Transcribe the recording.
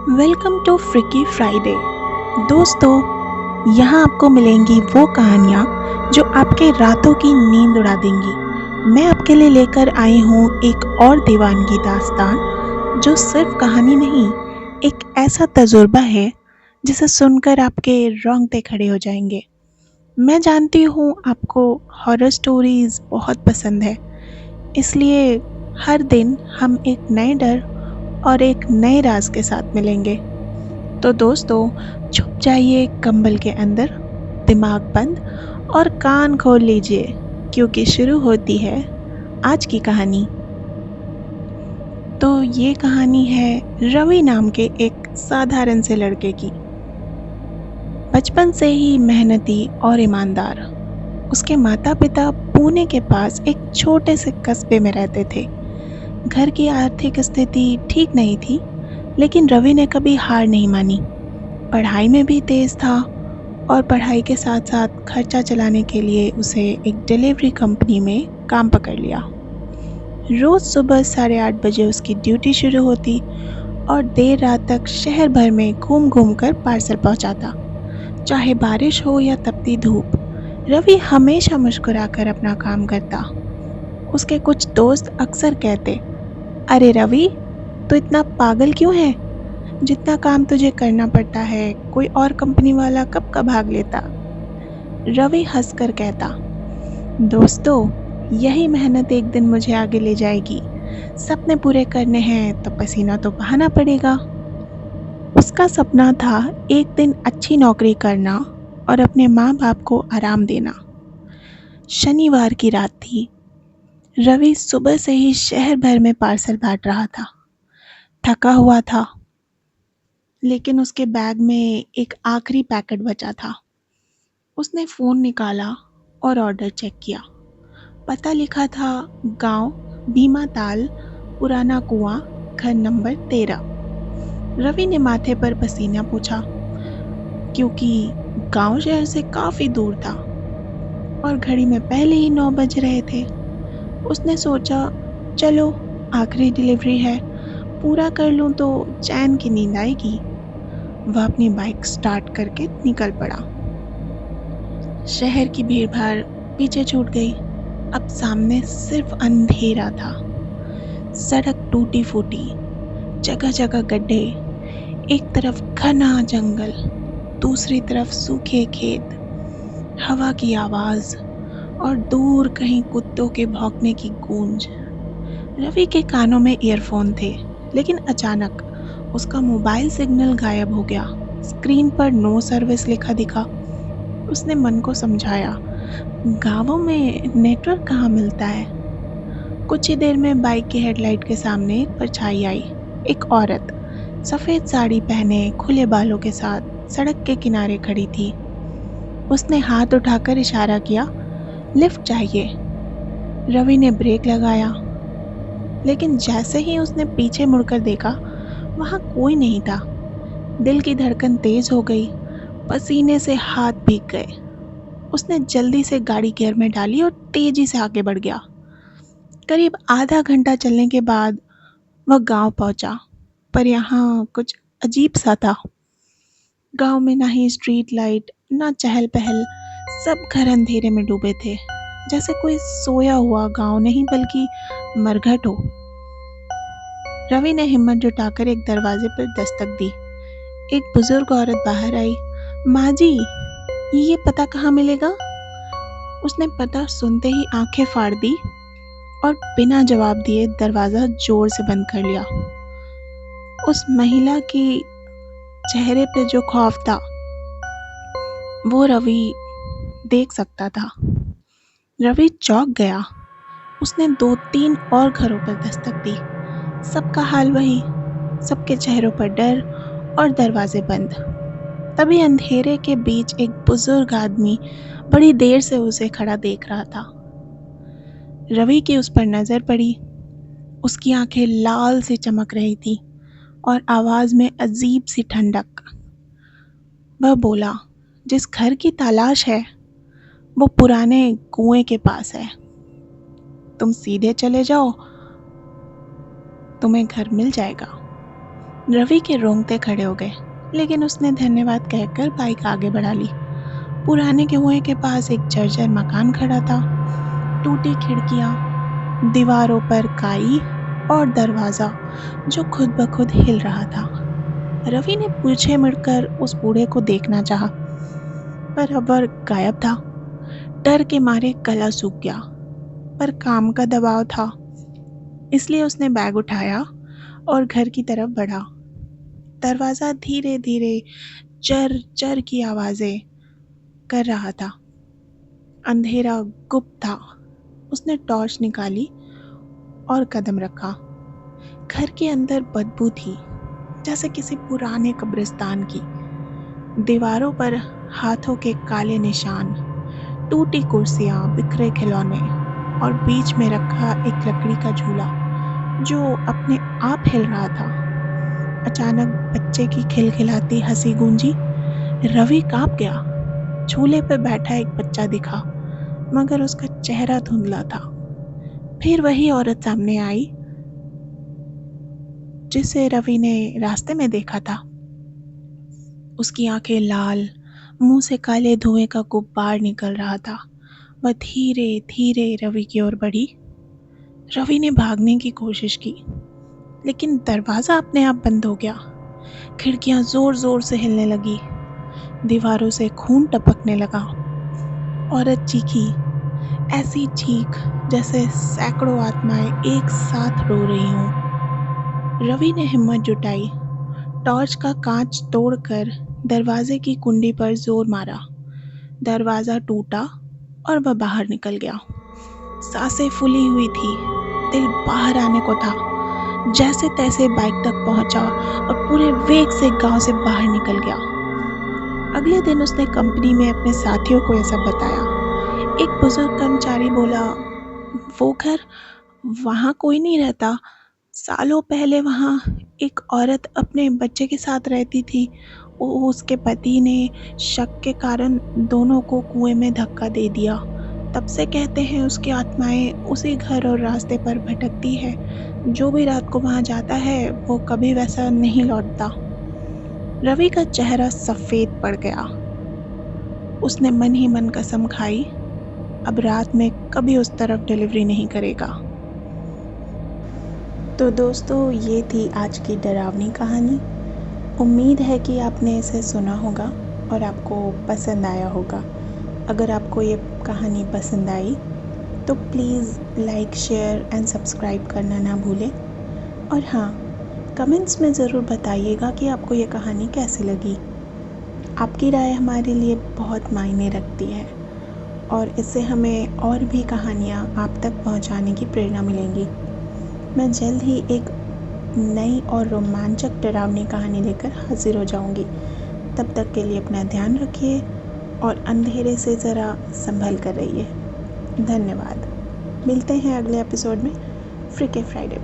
Welcome to फ्रिकी Friday. दोस्तों, यहाँ आपको मिलेंगी वो कहानियाँ जो आपके रातों की नींद उड़ा देंगी। मैं आपके लिए लेकर आई हूँ एक और दीवानगी दास्तान जो सिर्फ कहानी नहीं, एक ऐसा तजुर्बा है जिसे सुनकर आपके रोंगटे खड़े हो जाएंगे। मैं जानती हूँ आपको हॉरर स्टोरीज बहुत पसंद है, इसलिए हर दिन हम एक नए डर और एक नए राज के साथ मिलेंगे। तो दोस्तों, छुप जाइए कंबल के अंदर, दिमाग बंद और कान खोल लीजिए, क्योंकि शुरू होती है आज की कहानी। तो ये कहानी है रवि नाम के एक साधारण से लड़के की। बचपन से ही मेहनती और ईमानदार, उसके माता पिता पुणे के पास एक छोटे से कस्बे में रहते थे। घर की आर्थिक स्थिति ठीक नहीं थी, लेकिन रवि ने कभी हार नहीं मानी। पढ़ाई में भी तेज था और पढ़ाई के साथ साथ खर्चा चलाने के लिए उसे एक डिलीवरी कंपनी में काम पकड़ लिया। रोज सुबह 8:30 बजे उसकी ड्यूटी शुरू होती और देर रात तक शहर भर में घूम घूम कर पार्सल पहुंचाता। चाहे बारिश हो या तपती धूप, रवि हमेशा मुस्कुराकर अपना काम करता। उसके कुछ दोस्त अक्सर कहते, अरे रवि, तू इतना पागल क्यों है? जितना काम तुझे करना पड़ता है, कोई और कंपनी वाला कब का भाग लेता। रवि हंसकर कहता, दोस्तों, यही मेहनत एक दिन मुझे आगे ले जाएगी। सपने पूरे करने हैं तो पसीना तो बहाना पड़ेगा। उसका सपना था एक दिन अच्छी नौकरी करना और अपने माँ बाप को आराम देना। शनिवार की रात थी। रवि सुबह से ही शहर भर में पार्सल बांट रहा था। थका हुआ था, लेकिन उसके बैग में एक आखिरी पैकेट बचा था। उसने फ़ोन निकाला और ऑर्डर चेक किया। पता लिखा था गांव भीमाताल, पुराना कुआं, घर नंबर 13। रवि ने माथे पर पसीना पूछा, क्योंकि गांव शहर से काफ़ी दूर था और घड़ी में पहले ही 9 बज रहे थे। उसने सोचा, चलो आखिरी डिलीवरी है, पूरा कर लूं तो चैन की नींद आएगी। वह अपनी बाइक स्टार्ट करके निकल पड़ा। शहर की भीड़-भाड़ पीछे छूट गई। अब सामने सिर्फ अंधेरा था। सड़क टूटी-फूटी, जगह-जगह गड्ढे, एक तरफ घना जंगल, दूसरी तरफ सूखे खेत, हवा की आवाज और दूर कहीं कुत्तों के भौंकने की गूंज। रवि के कानों में ईयरफोन थे, लेकिन अचानक उसका मोबाइल सिग्नल गायब हो गया। स्क्रीन पर नो सर्विस लिखा दिखा। उसने मन को समझाया, गांवों में नेटवर्क कहाँ मिलता है। कुछ ही देर में बाइक की हेडलाइट के सामने एक परछाई आई। एक औरत सफेद साड़ी पहने खुले बालों के साथ सड़क के किनारे खड़ी थी। उसने हाथ उठाकर इशारा किया, लिफ्ट चाहिए। रवि ने ब्रेक लगाया, लेकिन जैसे ही उसने पीछे मुड़कर देखा, वहां कोई नहीं था। दिल की धड़कन तेज हो गई, पसीने से हाथ भीग गए। उसने जल्दी से गाड़ी गियर में डाली और तेजी से आगे बढ़ गया। करीब आधा घंटा चलने के बाद वह गांव पहुंचा, पर यहाँ कुछ अजीब सा था। गांव में ना ही स्ट्रीट लाइट, ना चहल पहल, सब घर अंधेरे में डूबे थे, जैसे कोई सोया हुआ गांव नहीं बल्कि मरघट हो। रवि ने हिम्मत जुटाकर एक दरवाजे पर दस्तक दी। एक बुजुर्ग औरत बाहर आई। माँ जी, ये पता कहाँ मिलेगा? उसने पता सुनते ही आंखें फाड़ दी और बिना जवाब दिए दरवाजा जोर से बंद कर लिया। उस महिला की चेहरे पे जो खौफ था, वो रवि देख सकता था। रवि चौंक गया। उसने 2-3 और घरों पर दस्तक दी। सबका हाल वही, सबके चेहरों पर डर और दरवाजे बंद। तभी अंधेरे के बीच एक बुजुर्ग आदमी बड़ी देर से उसे खड़ा देख रहा था। रवि की उस पर नजर पड़ी। उसकी आंखें लाल से चमक रही थी और आवाज में अजीब सी ठंडक। वह बोला, जिस घर की तलाश है वो पुराने कुएं के पास है। तुम सीधे चले जाओ, तुम्हें घर मिल जाएगा। रवि के रोंगटे खड़े हो गए, लेकिन उसने धन्यवाद कहकर बाइक आगे बढ़ा ली। पुराने कुएं के पास एक जर्जर मकान खड़ा था, टूटी खिड़कियां, दीवारों पर काई और दरवाजा जो खुद ब खुद हिल रहा था। रवि ने पीछे मुड़कर उस बूढ़े को देखना चाहा, पर अब वह गायब था। डर के मारे गला सूख गया, पर काम का दबाव था, इसलिए उसने बैग उठाया और घर की तरफ बढ़ा। दरवाजा धीरे धीरे चर चर की आवाजें कर रहा था। अंधेरा गुप्त था। उसने टॉर्च निकाली और कदम रखा। घर के अंदर बदबू थी, जैसे किसी पुराने कब्रिस्तान की। दीवारों पर हाथों के काले निशान, टूटी कुर्सियां, बिखरे खिलौने और बीच में रखा एक लकड़ी का झूला जो अपने आप हिल रहा था। अचानक बच्चे की खिलखिलाती हंसी गूंजी। रवि कांप गया। झूले पर बैठा एक बच्चा दिखा, मगर उसका चेहरा धुंधला था। फिर वही औरत सामने आई जिसे रवि ने रास्ते में देखा था। उसकी आंखें लाल, मुंह से काले धुएं का गुब्बार निकल रहा था। वह धीरे धीरे रवि की ओर बढ़ी। रवि ने भागने की कोशिश की, लेकिन दरवाजा अपने आप बंद हो गया। खिड़कियां जोर जोर से हिलने लगी, दीवारों से खून टपकने लगा। औरत चीखी, ऐसी चीख जैसे सैकड़ों आत्माएं एक साथ रो रही हों। रवि ने हिम्मत जुटाई, टॉर्च का कांच तोड़कर दरवाजे की कुंडी पर जोर मारा। दरवाजा टूटा और वह बाहर निकल गया। सांसें फूली हुई थी, दिल बाहर आने को था। जैसे तैसे बाइक तक पहुंचा और पूरे वेग से गांव से बाहर निकल गया। अगले दिन उसने कंपनी में अपने साथियों को यह सब बताया। एक बुजुर्ग कर्मचारी बोला, वो घर, वहाँ कोई नहीं रहता। सालों पहले वहाँ एक औरत अपने बच्चे के साथ रहती थी। उसके पति ने शक के कारण दोनों को कुएं में धक्का दे दिया। तब से कहते हैं उसकी आत्माएं उसी घर और रास्ते पर भटकती है। जो भी रात को वहां जाता है वो कभी वैसा नहीं लौटता। रवि का चेहरा सफेद पड़ गया। उसने मन ही मन कसम खाई, अब रात में कभी उस तरफ डिलीवरी नहीं करेगा। तो दोस्तों, ये थी आज की डरावनी कहानी। उम्मीद है कि आपने इसे सुना होगा और आपको पसंद आया होगा। अगर आपको ये कहानी पसंद आई तो please like, share and subscribe करना ना भूलें। और हाँ, कमेंट्स में ज़रूर बताइएगा कि आपको ये कहानी कैसी लगी। आपकी राय हमारे लिए बहुत मायने रखती है और इससे हमें और भी कहानियाँ आप तक पहुँचाने की प्रेरणा मिलेंगी। मैं जल्द ही एक नई और रोमांचक डरावनी कहानी लेकर हाजिर हो जाऊंगी। तब तक के लिए अपना ध्यान रखिए और अंधेरे से ज़रा संभल कर रहिए। धन्यवाद। मिलते हैं अगले एपिसोड में फ्रीके फ्राइडे।